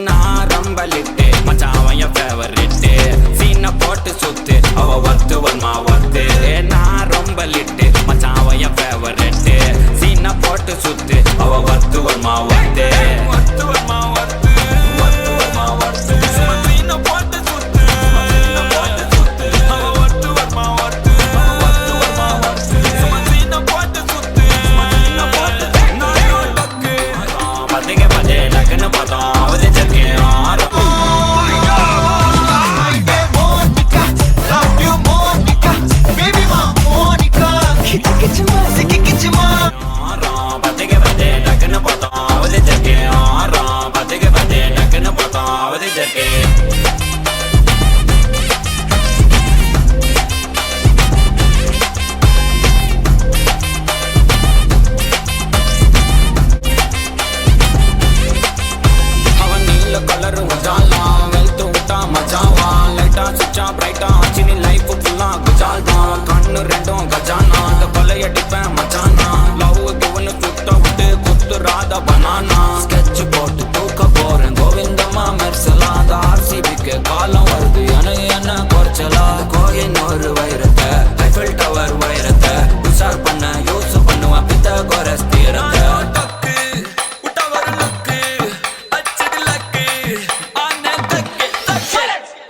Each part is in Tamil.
நான் ரொம்ப லிட்டு மச்சான் என் ஃபேவரிட்டு சீனை போட்டு சுத்து அவ ஒத்து வருமா ஒத்து. நான் ரொம்ப லிட்டு மச்சான் என் ஃபேவரிட்டு சீனை போட்டு சுத்து அவ ஒத்து வருமா ஒத்து. ஒத்து வருமா ஒத்து ஒத்து வருமா ஒத்து சீனை போட்டு சுத்து சீனை போட்டு சுத்து அவ ஒத்து வருமா ஒத்து ஒத்து வருமா ஒத்து சீனை போட்டு சுத்து சீனை போட்டு நானோ டக்கு பத்திங்க பத்தே டக்குன்னு பார்த்தோம் அவதே பிரைட்டா ஆச்சினி லைஃப் ஃபுல்லா குஜால் தான் கண்ணு ரெண்டும் கஜானா அந்த கொலையடிப்பேன் மச்சானா லவ் கிவனு சுத்த விட்டு குத்துறாத பனானா ஸ்கெட்ச் போட்டு தூக்க போறேன் கோவிந்தம்மா மெர்சலா அந்த ஆர்சிபிக்கு காலம் வருது என்ன குறைச்சலா கோயின் ஒரு வைரத்தை ஐஃபில் டவர் வைரத்தை உஷார் பண்ண யூஸ் பண்ணுவேன் பித்த கோரஸ் தீரத்தை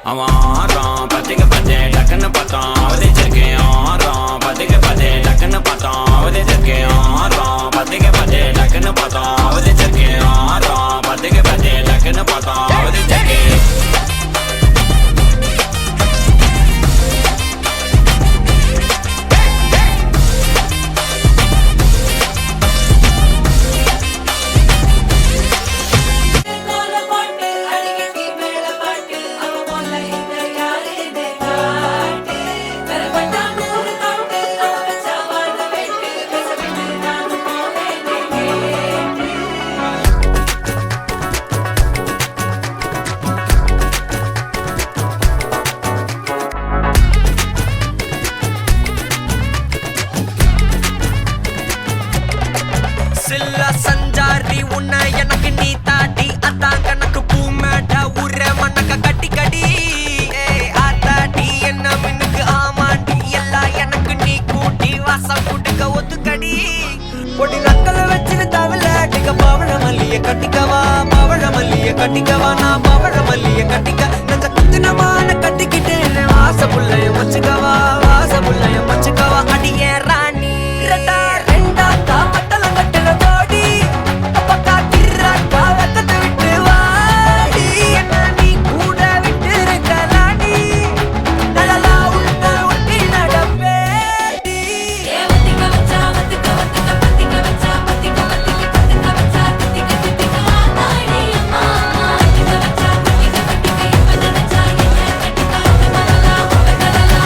அவன் பத்திக்க பத்தே டக்குன்னு பார்த்தோம் அவதே இருக்கேன் ஆறாம் பத்திக்க பத்தே டக்குன்னு பார்த்தோம் அவதே இருக்கேன் ஆறாம் பத்திக்க பத்தே டக்குன்னு பார்த்தோம் அவதே இருக்கேன் ஆறாம் பத்திக்க பத்தே டக்குன்னு பார்த்தோம் அவதே இருக்கேன். சில்லா சஞ்சாரி உன்னை எனக்கு நீ தாட்டி அதான் கணக்கு பூமேட்ட உர மண்ணக்க கட்டி கடி ஆத்தாட்டி என்ன மின்னுக்கு ஆமாண்டி எல்லாம் எனக்கு நீ கூட்டி வாசம் குடுக்க ஒத்துக்கடி பொடி நக்கல வச்சிரு தவள அடிக்க பவழ மல்லிய கட்டிக்கவா பவழ மல்லிய கட்டிக்கவா நான் பவழ மல்லிய கட்டிக்க நெஞ்ச குத்துனமான கட்டிக்கிட்டேன் வாச புள்ளைய வச்சுக்கவா வாச புள்ளைய வச்சுக்கவா அடியே ராணி ரெண்டா தாமட்டல கட்டல தோடி அப்பக்கா கிராக்கா வெக்கத்தை விட்டு வாடி என்ன நீ கூட விட்டு இருக்கலாடி நலலா உன்ன ஒட்டி நடப்பேடி ஏவத்திக்க வச்சா வத்திக்க வத்திக்க பத்திக்க வச்சா பத்திக்க வத்திக்க பத்திக்க வச்சா தித்திக்க தித்திக்க ஆத்தாடி அம்மா வத்திக்க வச்சா பத்திக்க பத்திக்க இப்ப நினைச்சா என்ன கட்டிக்க மலலா மலலா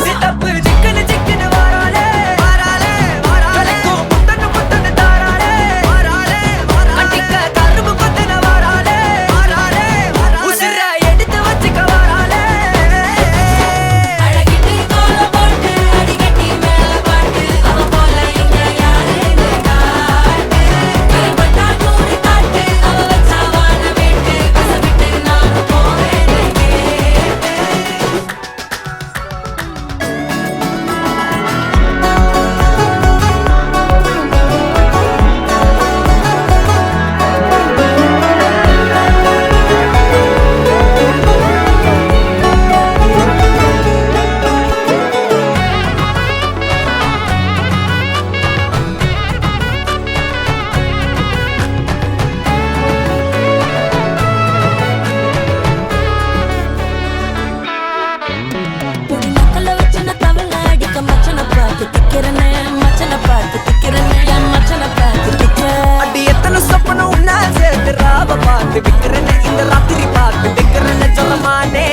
சித்தப்பு சிக்கன சிக்கன வாராலே வாராலே வாராலே முத்தன முத்தன தாராலே வாராலே வாராலே அடிக்க கரும்பு கொத்தன வாராலே வாராலே வாராலே உசிர எடுத்து வச்சுக்க வாராலே அழகிட்டு கோல போட்டு அடிக்கட்டி மேல பாட்டு அவ போல இங்க யாருன்னு காட்டு கருப்பட்டா நூறு காட்டு அவ வச்சா வாழ வேட்டு கசவிட்டு நான் போவேன் பொடி நக்கல வச்சுன தவள அடிக்க மச்சன பார்த்து திக்கிறனே மச்சன பார்த்து திக்கிறனே என் மச்சன பார்த்து திக்கிற அடி எத்தனை சொப்பன உன்னா சேர்த்து ராவ பார்த்து விக்கிறேன்னு இந்த ராத்திரி பார்த்து விக்கிறேன்னு சொல்லமானே